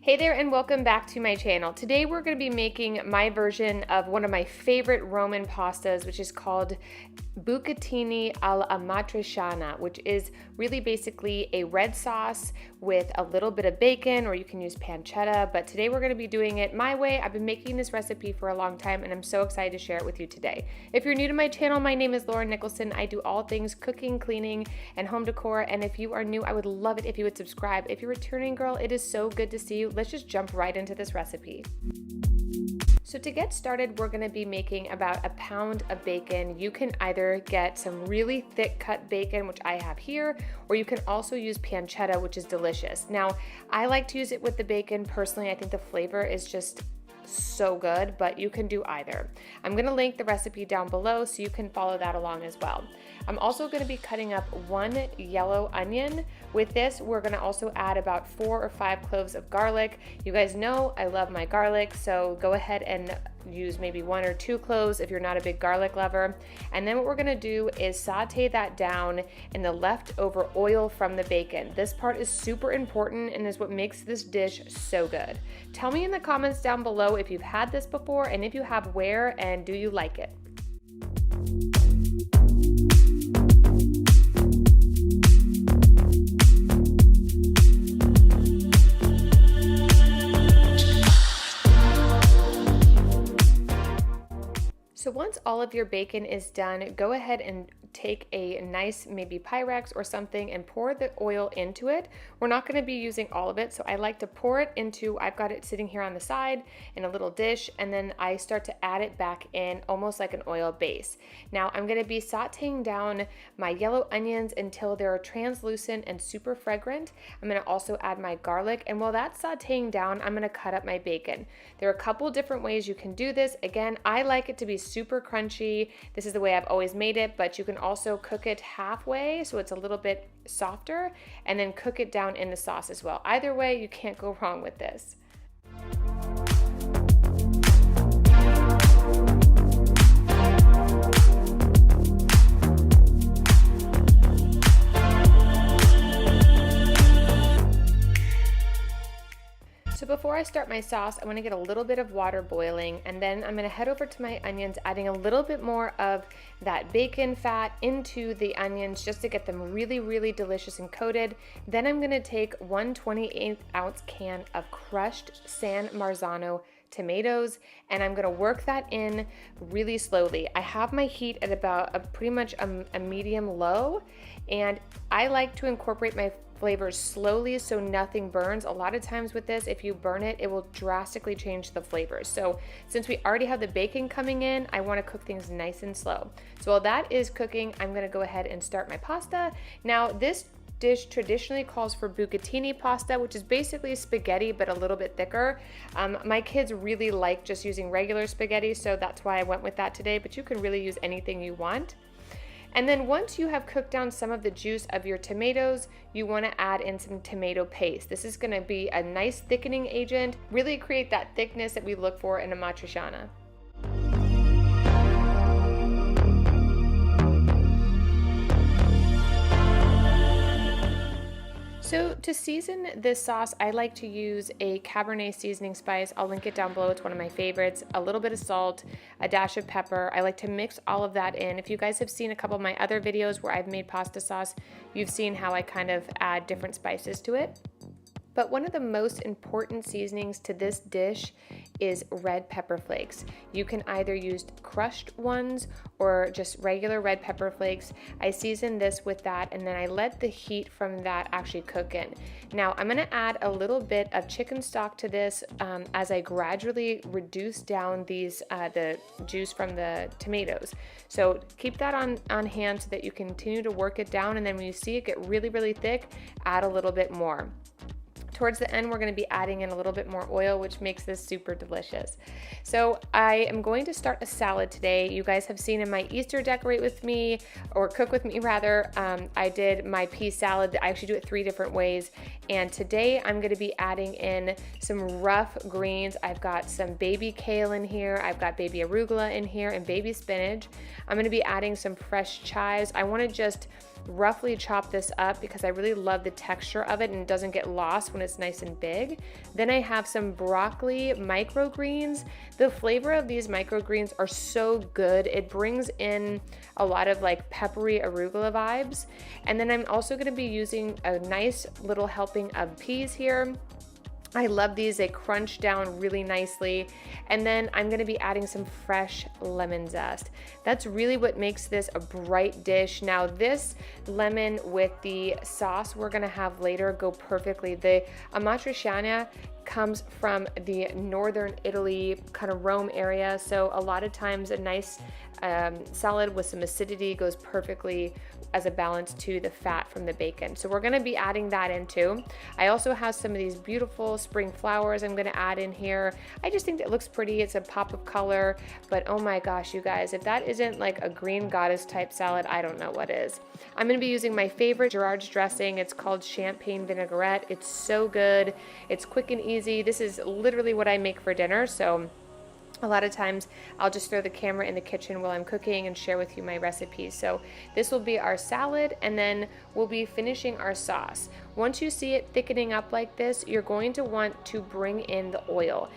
Hey there and welcome back to my channel. Today we're going to be making my version of one of my favorite Roman pastas, which is called BUCATINI AMATRICIANA, which is really basically a red sauce with a little bit of bacon, or you can use pancetta, but today we're going to be doing it my way. I've been making this recipe for a long time and I'm so excited to share it with you today. If you're new to my channel, my name is Nicholsen. I do all things cooking, cleaning, and home decor, and if you are new, I would love it if you would subscribe. If you're a returning girl, it is so good to see you. Let's just jump right into this recipe. So to get started, we're going to be making about a pound of bacon. You can either get some really thick cut bacon, which I have here, or you can also use pancetta, which is delicious. Now, I like to use it with the bacon. Personally, I think the flavor is just so good, but you can do either. I'm going to link the recipe down below so you can follow that along as well. I'm also going to be cutting up 1 yellow onion. With this, we're going to also add about 4 or 5 cloves of garlic. You guys know I love my garlic, so go ahead and use maybe 1 or 2 cloves if you're not a big garlic lover. And then what we're going to do is saute that down in the leftover oil from the bacon. This part is super important and is what makes this dish so good. Tell me in the comments down below if you've had this before, and if you have, where, and do you like it? So once all of your bacon is done, go ahead and take a nice maybe Pyrex or something and pour the oil into it. We're not going to be using all of it, so I like to pour it into, I've got it sitting here on the side in a little dish, and then I start to add it back in almost like an oil base. Now I'm going to be sauteing down my yellow onions until they're translucent and super fragrant. I'm going to also add my garlic, and while that's sauteing down, I'm going to cut up my bacon. There are a couple different ways you can do this. Again, I like it to be super crunchy. This is the way I've always made it, but you can also cook it halfway so it's a little bit softer, and then cook it down in the sauce as well. Either way, you can't go wrong with this. So before I start my sauce, I want to get a little bit of water boiling, and then I'm going to head over to my onions, adding a little bit more of that bacon fat into the onions just to get them really, really delicious and coated. Then I'm going to take 1 28-ounce can of crushed San Marzano tomatoes, and I'm going to work that in really slowly. I have my heat at about pretty much a medium low, and I like to incorporate my flavors slowly so nothing burns. A lot of times with this, if you burn it, it will drastically change the flavors. So since we already have the bacon coming in, I want to cook things nice and slow. So while that is cooking, I'm going to go ahead and start my pasta. Now this dish traditionally calls for bucatini pasta, which is basically spaghetti but a little bit thicker. My kids really like just using regular spaghetti, so that's why I went with that today, but you can really use anything you want. And then once you have cooked down some of the juice of your tomatoes, you want to add in some tomato paste. This is going to be a nice thickening agent, really create that thickness that we look for in a matriciana. So to season this sauce, I like to use a Cabernet seasoning spice. I'll link it down below. It's one of my favorites. A little bit of salt, a dash of pepper. I like to mix all of that in. If you guys have seen a couple of my other videos where I've made pasta sauce, you've seen how I kind of add different spices to it. But one of the most important seasonings to this dish is red pepper flakes. You can either use crushed ones or just regular red pepper flakes. I season this with that, and then I let the heat from that actually cook in. Now I'm gonna add a little bit of chicken stock to this as I gradually reduce down these the juice from the tomatoes. So keep that on hand so that you continue to work it down, and then when you see it get really, really thick, add a little bit more. Towards the end, we're going to be adding in a little bit more oil, which makes this super delicious. So I am going to start a salad today. You guys have seen in my Easter decorate with me, or cook with me rather, I did my pea salad. I actually do it 3 different ways. And today I'm going to be adding in some rough greens. I've got some baby kale in here. I've got baby arugula in here and baby spinach. I'm going to be adding some fresh chives. I want to just roughly chop this up because I really love the texture of it and it doesn't get lost when it's nice and big. Then I have some broccoli microgreens. The flavor of these microgreens are so good. It brings in a lot of like peppery arugula vibes. And then I'm also going to be using a nice little helping of peas here. I love these, they crunch down really nicely. And then I'm gonna be adding some fresh lemon zest. That's really what makes this a bright dish. Now this lemon with the sauce we're gonna have later go perfectly. The amatriciana comes from the northern Italy, kind of Rome area. So a lot of times a nice salad with some acidity goes perfectly as a balance to the fat from the bacon. So we're gonna be adding that in too. I also have some of these beautiful spring flowers I'm gonna add in here. I just think it looks pretty, it's a pop of color, but oh my gosh, you guys, if that isn't like a green goddess type salad, I don't know what is. I'm gonna be using my favorite Gerard's dressing. It's called champagne vinaigrette. It's so good, it's quick and easy. This is literally what I make for dinner, so a lot of times I'll just throw the camera in the kitchen while I'm cooking and share with you my recipes. So this will be our salad, and then we'll be finishing our sauce. Once you see it thickening up like this, you're going to want to bring in the oil.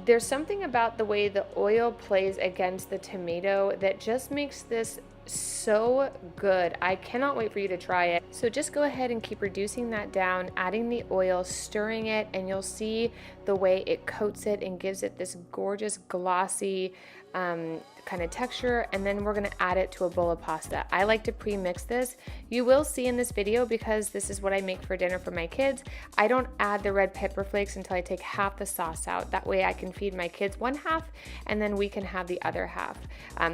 There's something about the way the oil plays against the tomato that just makes this so good. I cannot wait for you to try it. So just go ahead and keep reducing that down, adding the oil, stirring it, and you'll see the way it coats it and gives it this gorgeous glossy kind of texture. And then we're gonna add it to a bowl of pasta. I like to pre-mix this. You will see in this video, because this is what I make for dinner for my kids, I don't add the red pepper flakes until I take half the sauce out. That way I can feed my kids one half and then we can have the other half.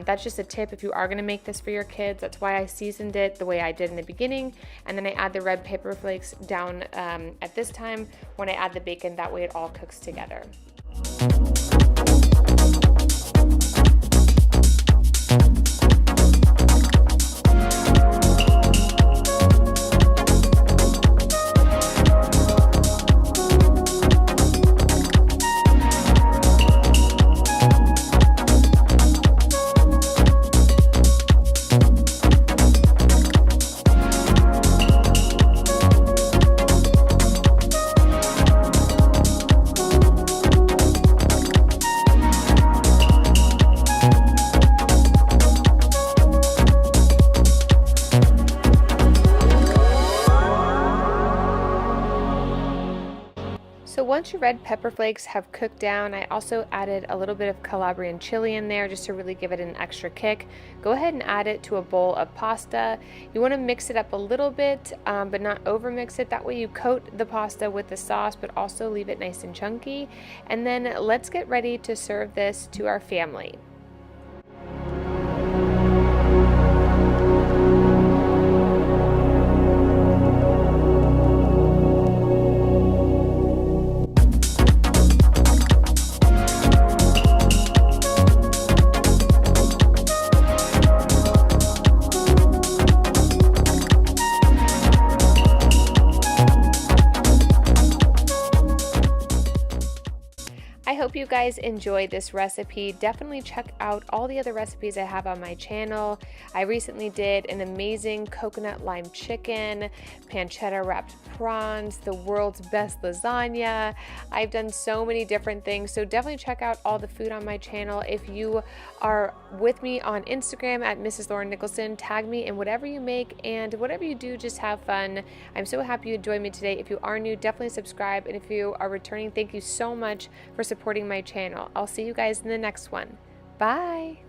That's just a tip if you are gonna make this for your kids. That's why I seasoned it the way I did in the beginning, and then I add the red pepper flakes down at this time when I add the bacon. That way it all cooks together. So once your red pepper flakes have cooked down, I also added a little bit of Calabrian chili in there just to really give it an extra kick. Go ahead and add it to a bowl of pasta. You want to mix it up a little bit, but not over mix it. That way you coat the pasta with the sauce, but also leave it nice and chunky. And then let's get ready to serve this to our family. I hope you guys enjoyed this recipe. Definitely check out all the other recipes I have on my channel. I recently did an amazing coconut lime chicken, pancetta wrapped prawns, the world's best lasagna. I've done so many different things, so definitely check out all the food on my channel. If you are with me on Instagram at Mrs. Lauren Nicholson, tag me in whatever you make, and whatever you do, just have fun. I'm so happy you joined me today. If you are new, definitely subscribe, and if you are returning, thank you so much for supporting my channel. I'll see you guys in the next one. Bye!